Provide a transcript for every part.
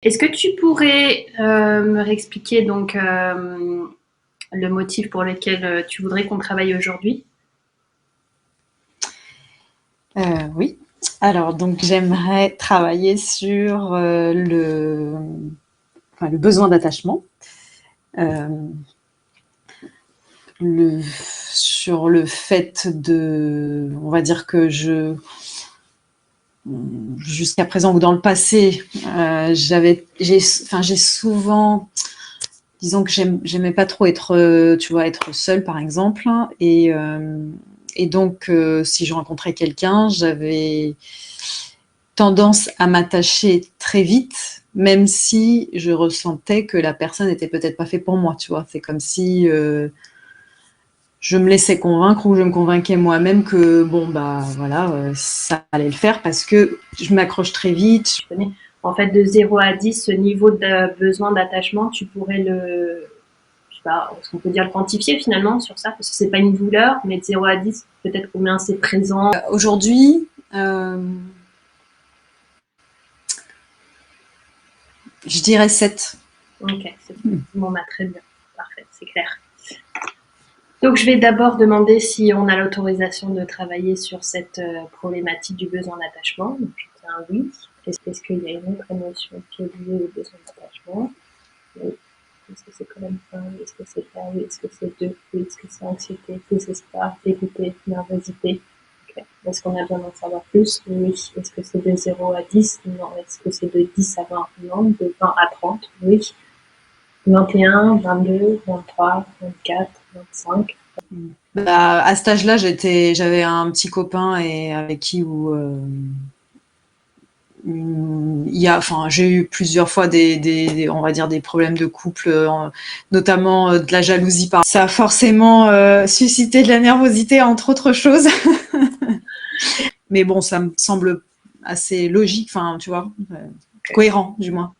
Est-ce que tu pourrais me réexpliquer donc le motif pour lequel tu voudrais qu'on travaille aujourd'hui? Oui. Alors, donc, j'aimerais travailler sur le besoin d'attachement, euh, sur le fait on va dire que jusqu'à présent ou dans le passé, j'ai souvent, disons que j'aimais pas trop être, tu vois, être seule, par exemple, et donc, si je rencontrais quelqu'un, j'avais tendance à m'attacher très vite, même si je ressentais que la personne n'était peut-être pas faite pour moi, tu vois. C'est comme si je me laissais convaincre ou je me convainquais moi-même que, bon, bah voilà, ça allait le faire parce que je m'accroche très vite. En fait, de 0 à 10, ce niveau de besoin d'attachement, tu pourrais je sais pas, est-ce qu'on peut dire le quantifier finalement sur ça? Parce que c'est pas une douleur, mais de 0 à 10, peut-être combien c'est présent. Aujourd'hui, je dirais 7. Ok, c'est bon, bah, très bien, parfait, c'est clair. Donc, je vais d'abord demander si on a l'autorisation de travailler sur cette problématique du besoin d'attachement. Donc, je dis un oui. Est-ce qu'il y a une autre émotion qui est liée au besoin d'attachement? Oui. Est-ce que c'est quand même un? Est-ce que c'est pas? Oui. Est-ce que c'est deux? Oui. Est-ce que c'est anxiété, désespoir, dégoûté, nervosité? Okay. Est-ce qu'on a besoin d'en savoir plus? Oui. Est-ce que c'est de 0 à 10? Non. Est-ce que c'est de 10 à 20? Non. De 20 à 30? Oui. 21, 22, 23, 24, 25. Bah, à cet âge-là, j'avais un petit copain et avec qui j'ai eu plusieurs fois on va dire des problèmes de couple, notamment de la jalousie. Ça a forcément suscité de la nervosité, entre autres choses. Mais bon, ça me semble assez logique, enfin, tu vois, cohérent, du moins.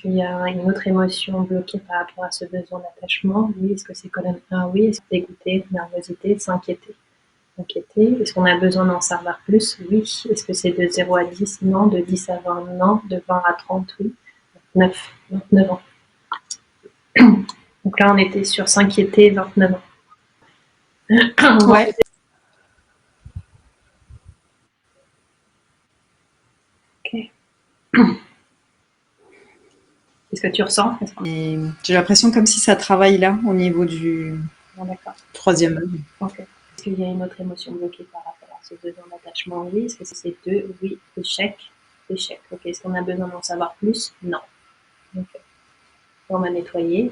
Il y a une autre émotion bloquée par rapport à ce besoin d'attachement. Oui, est-ce que c'est quand même un oui? Est-ce que c'est dégoûté, nervosité, s'inquiéter? Inquiéter. Est-ce qu'on a besoin d'en savoir plus? Oui. Est-ce que c'est de 0 à 10? Non. De 10 à 20? Non. De 20 à 30? Oui. 9, 29 ans. Donc là, on était sur s'inquiéter, 29 ans. Ouais. Ok. Qu'est-ce que tu ressens? Et j'ai l'impression comme si ça travaille là, au niveau du troisième œil. Okay. Est-ce qu'il y a une autre émotion bloquée par rapport à ce besoin d'attachement? Oui. Est-ce que c'est deux? Oui. Échec. Échec. Ok. Est-ce qu'on a besoin d'en savoir plus? Non. Okay. On va nettoyer.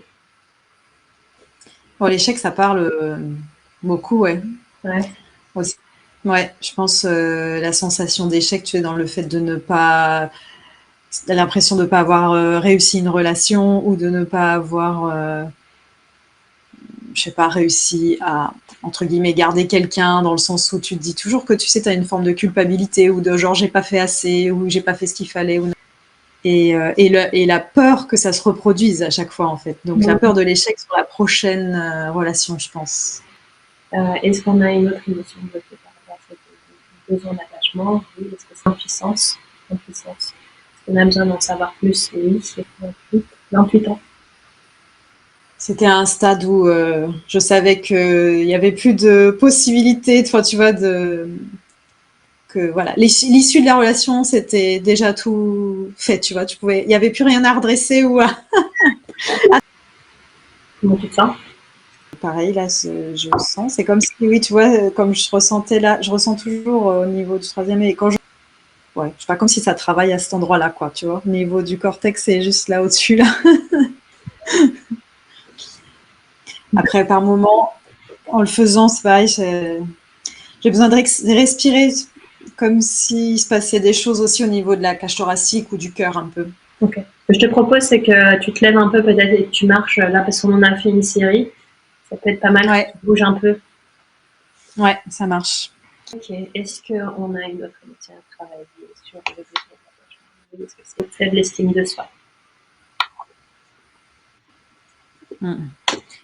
Bon, l'échec, ça parle beaucoup, ouais. Ouais. Aussi. Ouais, je pense la sensation d'échec, tu es dans le fait de ne pas, l'impression de ne pas avoir réussi une relation ou de ne pas avoir, je sais pas, réussi à, entre guillemets, garder quelqu'un, dans le sens où tu te dis toujours que tu sais, tu as une forme de culpabilité ou de genre j'ai pas fait assez ou j'ai pas fait ce qu'il fallait. Et la peur que ça se reproduise à chaque fois, en fait. Donc la peur de l'échec sur la prochaine relation, je pense. Est-ce qu'on a une autre émotion bloquée par rapport à ce besoin d'attachement? Oui. Est-ce que c'est l'impuissance? L'impuissance. Est-ce qu'on a besoin d'en savoir plus? Oui. 28 ans. C'était à un stade où je savais qu'il n'y avait plus de possibilités, enfin, tu vois, que voilà, l'issue de la relation, c'était déjà tout fait, tu vois, il n'y avait plus rien à redresser ou à... Comment tu te sens? Pareil, là, je sens, c'est comme si, oui, tu vois, comme je ressentais là, je ressens toujours au niveau du troisième, et quand ouais, je sais pas, comme si ça travaille à cet endroit-là, quoi, tu vois, au niveau du cortex, c'est juste là au-dessus, là. Après, par moment, en le faisant, c'est pareil, j'ai besoin de respirer comme s'il se passait des choses aussi au niveau de la cage thoracique ou du cœur un peu. Ok. Ce que je te propose, c'est que tu te lèves un peu peut-être et que tu marches là parce qu'on en a fait une série. Ça peut être pas mal Ouais. que tu bouges un peu. Ouais, ça marche. Ok. Est-ce qu'on a une autre émotion à travailler sur le besoin d'attachement? Est-ce que c'est faible estime de soi?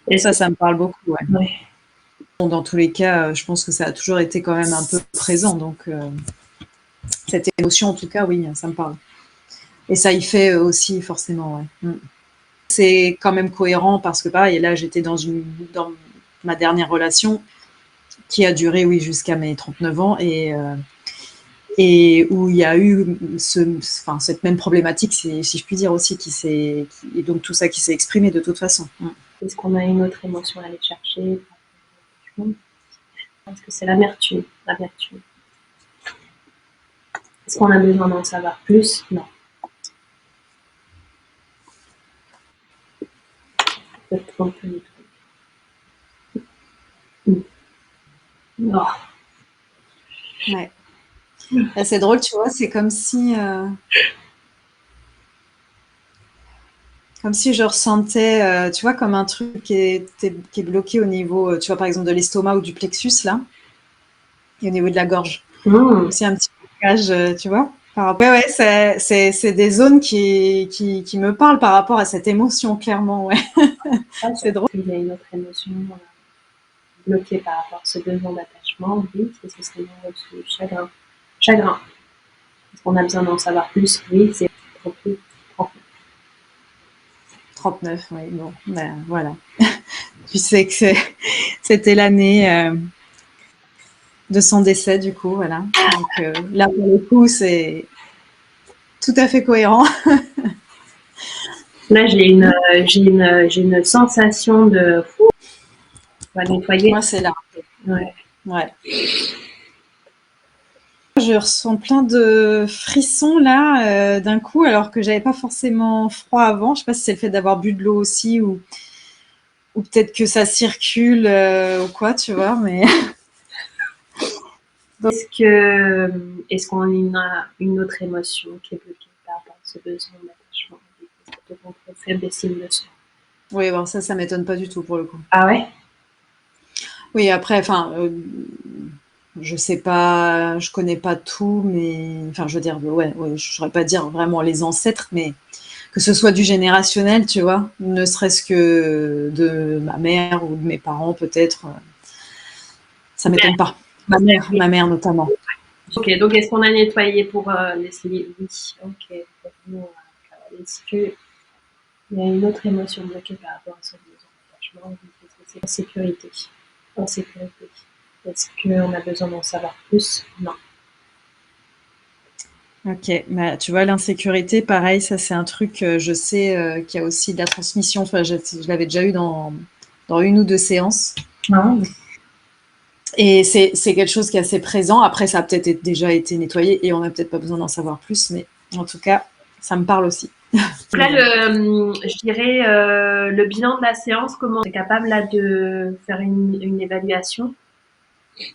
Et ça me parle beaucoup, ouais. Ouais. Bon, dans tous les cas, je pense que ça a toujours été quand même un peu présent, donc cette émotion, en tout cas, oui, ça me parle. Et ça y fait aussi forcément, ouais. C'est quand même cohérent parce que pareil, là j'étais dans ma dernière relation qui a duré, oui, jusqu'à mes 39 ans et où il y a eu cette même problématique, si je puis dire aussi, et donc tout ça qui s'est exprimé de toute façon. Est-ce qu'on a une autre émotion à aller chercher? Je pense que c'est l'amertume. L'amertume. Est-ce qu'on a besoin d'en savoir plus? Non. Peut-être un peu du tout. Non. Ouais. Là, c'est drôle, tu vois, c'est comme si je ressentais, tu vois, comme un truc qui est bloqué au niveau, tu vois, par exemple, de l'estomac ou du plexus, là, et au niveau de la gorge. Comme si un petit blocage, tu vois. Ouais, c'est des zones qui me parlent par rapport à cette émotion, clairement, ouais. C'est drôle. Il y a une autre émotion bloquée par rapport à ce besoin d'attachement, oui, c'est ce serait le chagrin. Chagrin. Est-ce qu'on a besoin d'en savoir plus? Oui, c'est 38, 39. 39, oui, bon, ben voilà. Tu sais que c'était l'année de son décès, du coup, voilà. Donc là, pour le coup, c'est tout à fait cohérent. Là, j'ai une sensation de fou. On va nettoyer. Moi, c'est là. Ouais. Ouais. Je ressens plein de frissons là d'un coup, alors que j'avais pas forcément froid avant. Je sais pas si c'est le fait d'avoir bu de l'eau aussi ou peut-être que ça circule ou quoi, tu vois, mais Est-ce qu'on a une autre émotion qui est bloquée par rapport à ce besoin d'attachement? Peut-être qu'on faible estime de soi. oui, bon, ça m'étonne pas du tout pour le coup. Ah ouais? Oui, après, enfin, je sais pas, je connais pas tout, mais enfin, je veux dire, ouais, je saurais pas dire vraiment les ancêtres, mais que ce soit du générationnel, tu vois, ne serait-ce que de ma mère ou de mes parents, peut-être, ça m'étonne pas. Ma mère notamment. Ok, donc est-ce qu'on a nettoyé pour Leslie? Oui. Ok. Est-ce qu'il y a une autre émotion bloquée par rapport à ce besoin d'attachement? C'est la sécurité. En sécurité. Est-ce qu'on a besoin d'en savoir plus? Non. Ok, bah, tu vois, l'insécurité, pareil, ça c'est un truc, je sais qu'il y a aussi de la transmission, enfin, je l'avais déjà eu dans une ou deux séances. Non. Et c'est quelque chose qui est assez présent. Après, ça a peut-être déjà été nettoyé et on n'a peut-être pas besoin d'en savoir plus, mais en tout cas, ça me parle aussi. Là, je dirais le bilan de la séance, comment on est capable là de faire une évaluation?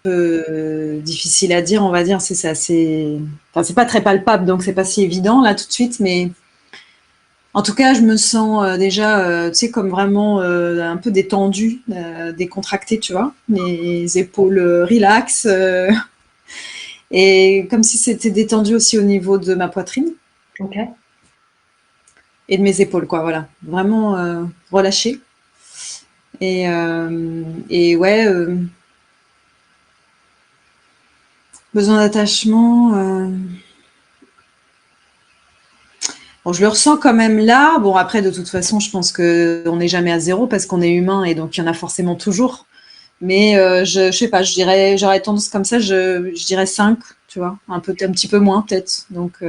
Difficile à dire, on va dire, c'est assez, enfin, c'est pas très palpable, donc c'est pas si évident là tout de suite, mais en tout cas, je me sens déjà, tu sais, comme vraiment un peu détendue, décontractée, tu vois, mes épaules relax, et comme si c'était détendu aussi au niveau de ma poitrine Ok. et de mes épaules, quoi, voilà, vraiment relâché. Et ouais, besoin d'attachement. Bon, je le ressens quand même là. Bon, après, de toute façon, je pense qu'on n'est jamais à zéro parce qu'on est humain et donc il y en a forcément toujours. Mais je sais pas, j'aurais tendance comme ça, je dirais 5, tu vois, un petit peu moins peut-être. Donc,